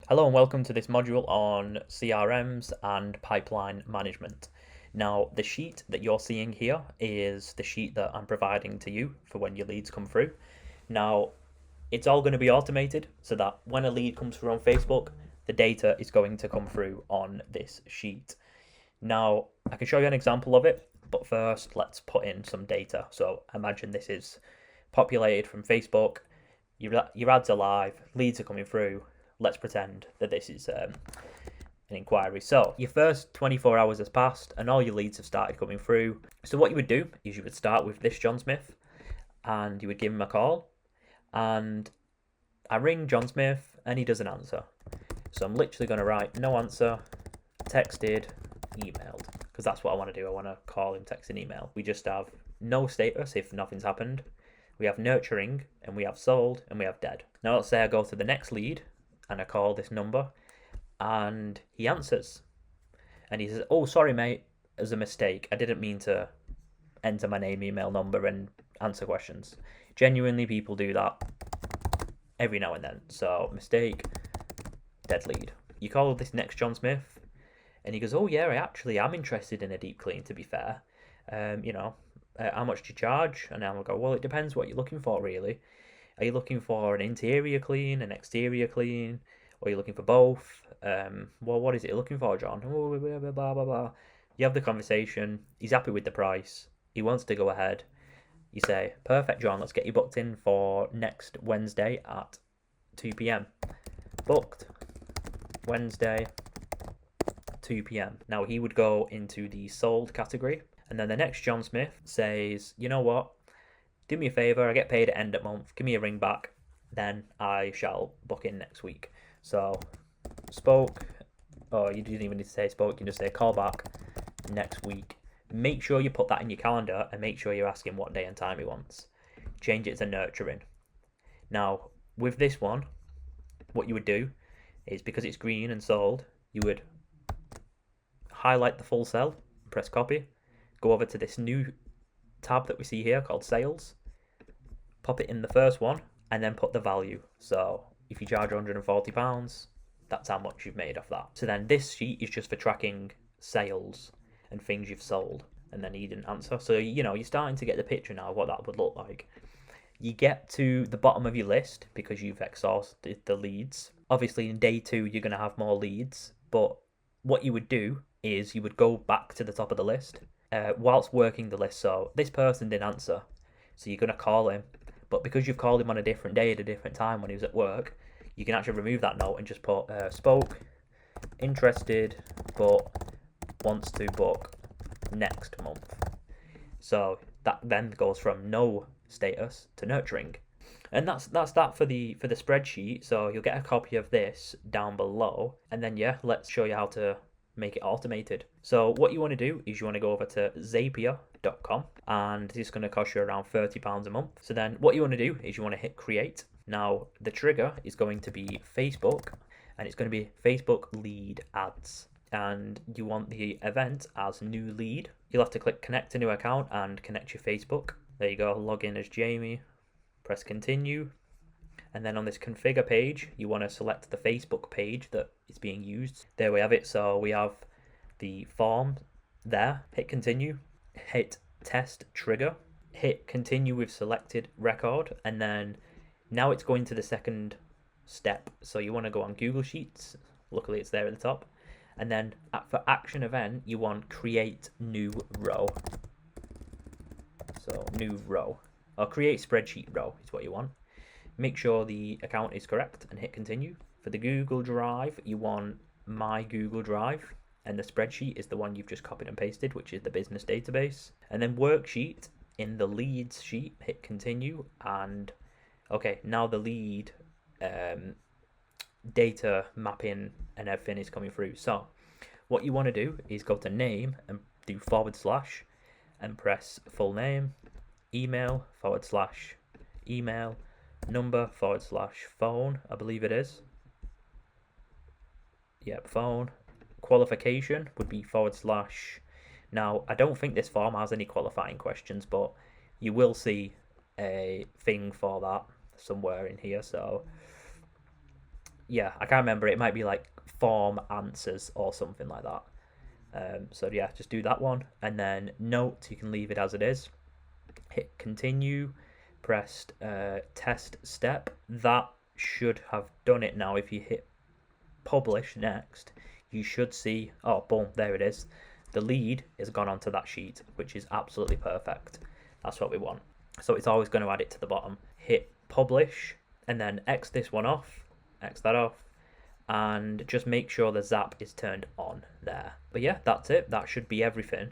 Hello and welcome to this module on CRMs and pipeline management. Now, the sheet that you're seeing here is the sheet that I'm providing to you for when your leads come through. Now, it's all going to be automated so that when a lead comes through on Facebook, the data is going to come through on this sheet. Now, I can show you an example of it, but first let's put in some data. So imagine this is populated from Facebook, your ads are live, leads are coming through. Let's pretend that this is an inquiry. So your first 24 hours has passed and all your leads have started coming through. So what you would do is you would start with this John Smith and you would give him a call, and I ring John Smith and he doesn't answer. So I'm literally going to write no answer, texted, emailed, because that's what I want to do. I want to call him, text, and email. We just have no status if nothing's happened. We have nurturing, and we have sold, and we have dead. Now let's say I go to the next lead and I call this number and he answers. And he says, "Oh, sorry, mate, it was a mistake. I didn't mean to enter my name, email, number, and answer questions." Genuinely, people do that every now and then. So, mistake, dead lead. You call this next John Smith and he goes, "Oh, yeah, I actually am interested in a deep clean, to be fair. How much do you charge?" And I'll go, "Well, it depends what you're looking for, really. Are you looking for an interior clean, an exterior clean, or are you looking for both? Well, what is it you're looking for, John?" Oh, blah, blah, blah, blah, blah. You have the conversation. He's happy with the price. He wants to go ahead. You say, "Perfect, John, let's get you booked in for next Wednesday at 2 p.m. Booked. Wednesday, 2 p.m. Now, he would go into the sold category. And then the next John Smith says, "You know what? Do me a favour, I get paid at end of month, give me a ring back, then I shall book in next week." So, spoke, or you didn't even need to say spoke, you can just say call back next week. Make sure you put that in your calendar and make sure you're asking what day and time he wants. Change it to nurturing. Now, with this one, what you would do is, because it's green and sold, you would highlight the full cell, press copy, go over to this new tab that we see here called sales, pop it in the first one, and then put the value. So if you charge £140, that's how much you've made off that. So then this sheet is just for tracking sales and things you've sold, and then he didn't answer. So, you're starting to get the picture now of what that would look like. You get to the bottom of your list because you've exhausted the leads. Obviously, in day 2, you're going to have more leads, but what you would do is you would go back to the top of the list whilst working the list. So this person didn't answer, so you're going to call him. But because you've called him on a different day at a different time when he was at work, you can actually remove that note and just put spoke, interested, but wants to book next month. So that then goes from no status to nurturing. And that's that for the spreadsheet. So you'll get a copy of this down below, and then let's show you how to make it automated. So what you want to do is you want to go over to Zapier.com, and this is going to cost you around £30 a month. So then what you want to do is you want to hit create. Now the trigger is going to be Facebook, and it's going to be Facebook lead ads, and you want the event as new lead. You'll have to click connect to new account and connect your Facebook. There you go, log in as Jamie, press continue. And then on this configure page, you want to select the Facebook page that is being used. There we have it. So we have the form there. Hit continue, hit test trigger, hit continue with selected record. And then now it's going to the second step. So you want to go on Google Sheets. Luckily it's there at the top. And then for action event, you want create new row. So new row, or create spreadsheet row is what you want. Make sure the account is correct and hit continue. For the Google Drive, you want my Google Drive, and the spreadsheet is the one you've just copied and pasted, which is the business database. And then worksheet, in the leads sheet, hit continue. And okay, now the lead data mapping and everything is coming through. So what you want to do is go to name and do / and press full name, email / email, number / phone, I believe it is. Yep, phone. Qualification would be / Now, I don't think this form has any qualifying questions, but you will see a thing for that somewhere in here. So yeah, I can't remember. It might be like form answers or something like that. So yeah, just do that one, and then note, you can leave it as it is. Hit continue, pressed test step. That should have done it now. If you hit publish next, you should see, oh, boom, there it is. The lead has gone onto that sheet, which is absolutely perfect. That's what we want. So it's always going to add it to the bottom. Hit publish, and then X this one off, X that off, and just make sure the zap is turned on there. But yeah, that's it. That should be everything.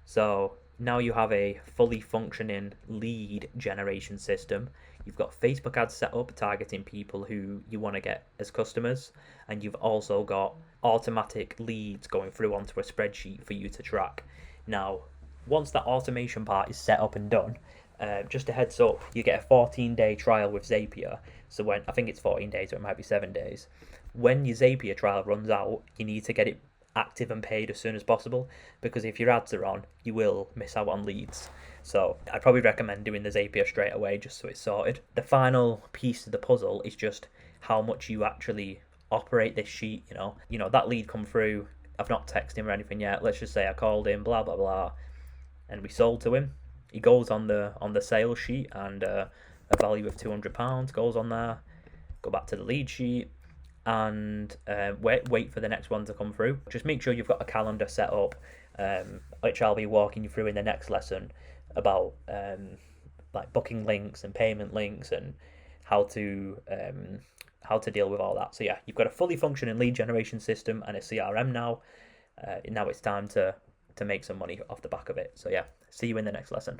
So now you have a fully functioning lead generation system. You've got Facebook ads set up targeting people who you want to get as customers, and you've also got automatic leads going through onto a spreadsheet for you to track. Now, once that automation part is set up and done, just a heads up, you get a 14-day trial with Zapier. So when, I think it's 14 days or it might be 7 days. When your Zapier trial runs out, you need to get it active and paid as soon as possible, because if your ads are on, you will miss out on leads. So I'd probably recommend doing the Zapier straight away just so it's sorted. The final piece of the puzzle is just how much you actually operate this sheet. That lead come through, I've not texted him or anything yet. Let's just say I called him, blah blah blah, and we sold to him. He goes on the sales sheet, and a value of £200 goes on there. Go back to the lead sheet, and wait for the next one to come through. Just make sure you've got a calendar set up, which I'll be walking you through in the next lesson about like booking links and payment links and how to deal with all that. So yeah, you've got a fully functioning lead generation system and a CRM now. Now it's time to make some money off the back of it. So yeah, see you in the next lesson.